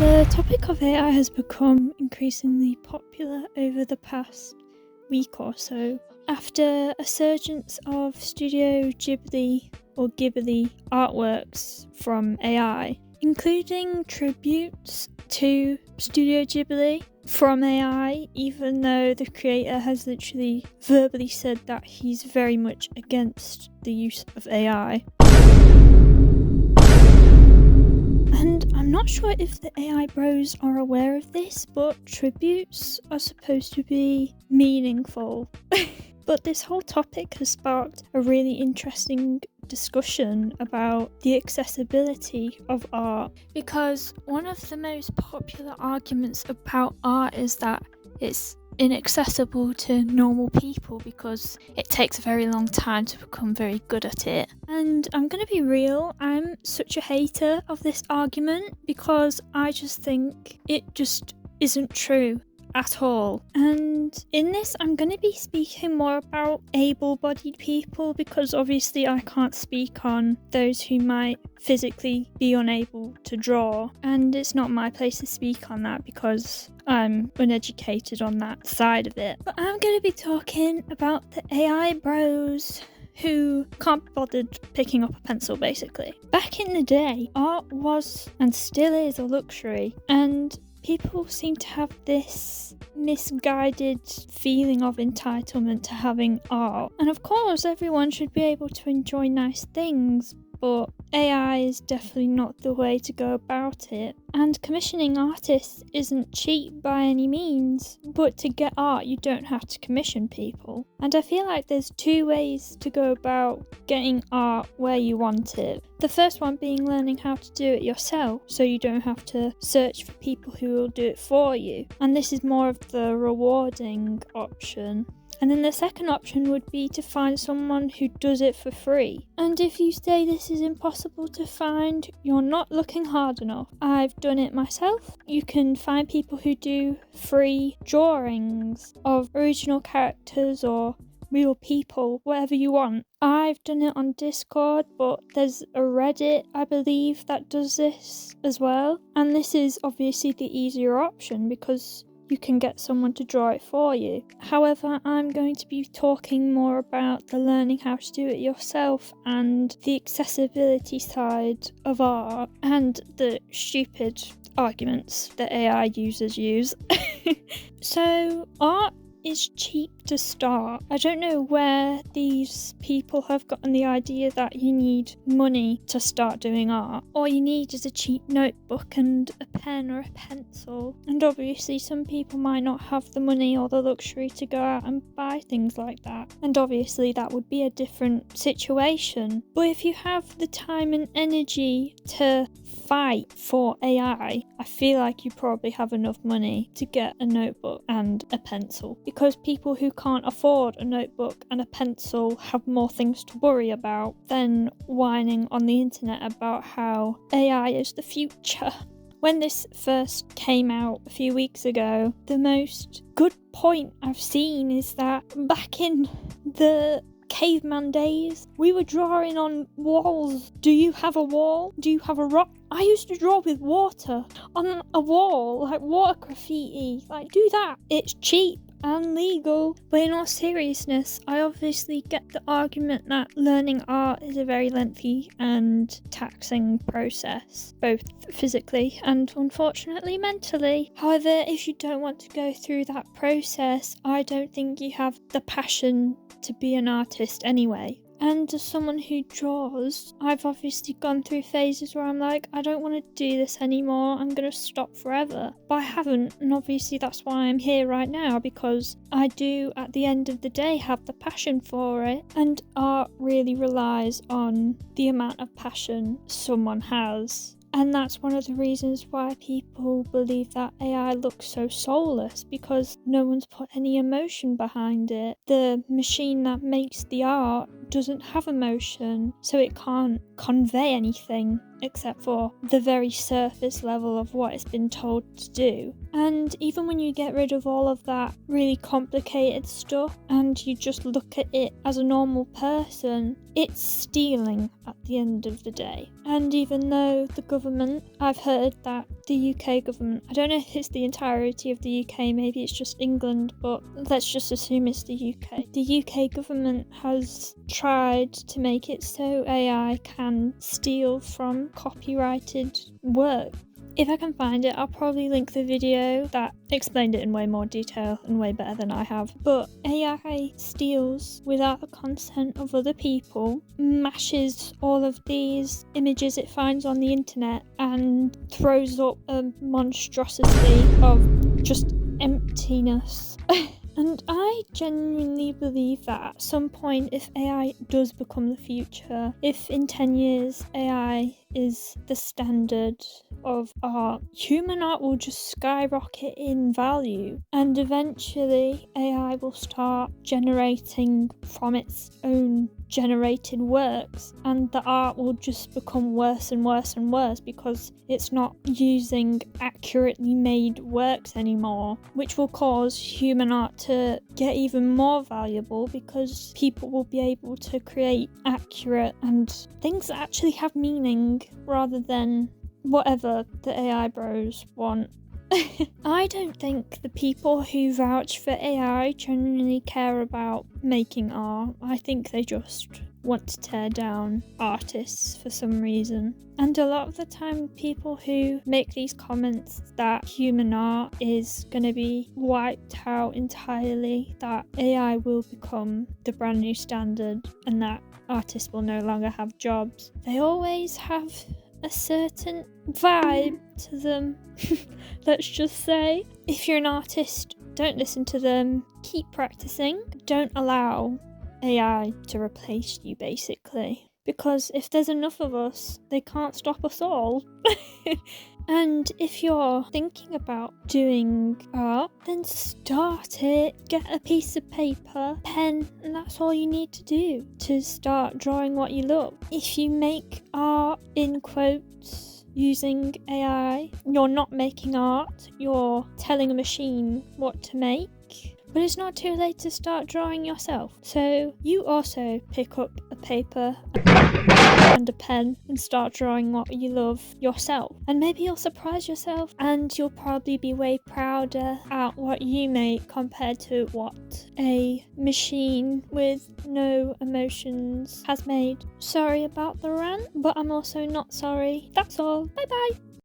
The topic of AI has become increasingly popular over the past week or so, after a surgence of Studio Ghibli or Ghibli artworks from AI, including tributes to Studio Ghibli from AI, even though the creator has literally verbally said that he's very much against the use of AI. And I'm not sure if the AI bros are aware of this, but tributes are supposed to be meaningful. But this whole topic has sparked a really interesting discussion about the accessibility of art, because one of the most popular arguments about art is that it's inaccessible to normal people because it takes a very long time to become very good at it. And I'm gonna be real, I'm such a hater of this argument because I just think it just isn't true at all. And in this, I'm going to be speaking more about able-bodied people, because obviously I can't speak on those who might physically be unable to draw, and it's not my place to speak on that because I'm uneducated on that side of it. But I'm going to be talking about the AI bros who can't be bothered picking up a pencil, basically. Back in the day, art was and still is a luxury, and people seem to have this misguided feeling of entitlement to having art. And of course, everyone should be able to enjoy nice things, but AI is definitely not the way to go about it. And commissioning artists isn't cheap by any means, but to get art you don't have to commission people. And I feel like there's two ways to go about getting art where you want it. The first one being learning how to do it yourself, so you don't have to search for people who will do it for you. And this is more of the rewarding option. And then the second option would be to find someone who does it for free. And if you say this is impossible to find, you're not looking hard enough. I've done it myself. You can find people who do free drawings of original characters or real people, whatever you want. I've done it on Discord, but there's a Reddit, I believe, that does this as well. And this is obviously the easier option because you can get someone to draw it for you. However, I'm going to be talking more about the learning how to do it yourself and the accessibility side of art and the stupid arguments that AI users use. So, art is cheap to start. I don't know where these people have gotten the idea that you need money to start doing art. All you need is a cheap notebook and a pen or a pencil. And obviously some people might not have the money or the luxury to go out and buy things like that. And obviously that would be a different situation. But if you have the time and energy to fight for AI, I feel like you probably have enough money to get a notebook and a pencil, because people who can't afford a notebook and a pencil have more things to worry about than whining on the internet about how AI is the future. When this first came out a few weeks ago, the most good point I've seen is that back in the caveman days, we were drawing on walls. Do you have a wall? Do you have a rock? I used to draw with water on a wall, like water graffiti. Like, do that. It's cheap and legal. But in all seriousness, I obviously get the argument that learning art is a very lengthy and taxing process, both physically and unfortunately mentally. However, if you don't want to go through that process, I don't think you have the passion to be an artist anyway. And as someone who draws, I've obviously gone through phases where I'm like, I don't want to do this anymore, I'm going to stop forever. But I haven't, and obviously that's why I'm here right now, because I do, at the end of the day, have the passion for it. And art really relies on the amount of passion someone has. And that's one of the reasons why people believe that AI looks so soulless, because no one's put any emotion behind it. The machine that makes the art doesn't have emotion, so it can't convey anything except for the very surface level of what it's been told to do. And even when you get rid of all of that really complicated stuff and you just look at it as a normal person, it's stealing at the end of the day. And even though the government, I've heard that the UK government. I don't know if it's the entirety of the UK, maybe it's just England, but let's just assume it's the UK. The UK government has tried to make it so AI can steal from copyrighted work. If I can find it, I'll probably link the video that explained it in way more detail and way better than I have. But AI steals without the consent of other people, mashes all of these images it finds on the internet and throws up a monstrosity of just emptiness. And I genuinely believe that at some point, if AI does become the future, if in 10 years AI is the standard of art, human art will just skyrocket in value, and eventually AI will start generating from its own generated works, and the art will just become worse and worse and worse because it's not using accurately made works anymore, which will cause human art to get even more valuable because people will be able to create accurate and things that actually have meaning rather than whatever the AI bros want. I don't think the people who vouch for AI genuinely care about making art. I think they just want to tear down artists for some reason. And a lot of the time, people who make these comments that human art is going to be wiped out entirely, that AI will become the brand new standard, and that artists will no longer have jobs, they always have a certain vibe to them. Let's just say, if you're an artist, don't listen to them, keep practicing, don't allow AI to replace you basically, because if there's enough of us, they can't stop us all. And if you're thinking about doing art, then start it. Get a piece of paper, pen, and that's all you need to do to start drawing what you love. If you make art, in quotes, using AI, you're not making art, you're telling a machine what to make. But it's not too late to start drawing yourself. So you also pick up a paper and a pen and start drawing what you love yourself. And maybe you'll surprise yourself and you'll probably be way prouder at what you make compared to what a machine with no emotions has made. Sorry about the rant, but I'm also not sorry. That's all. Bye bye.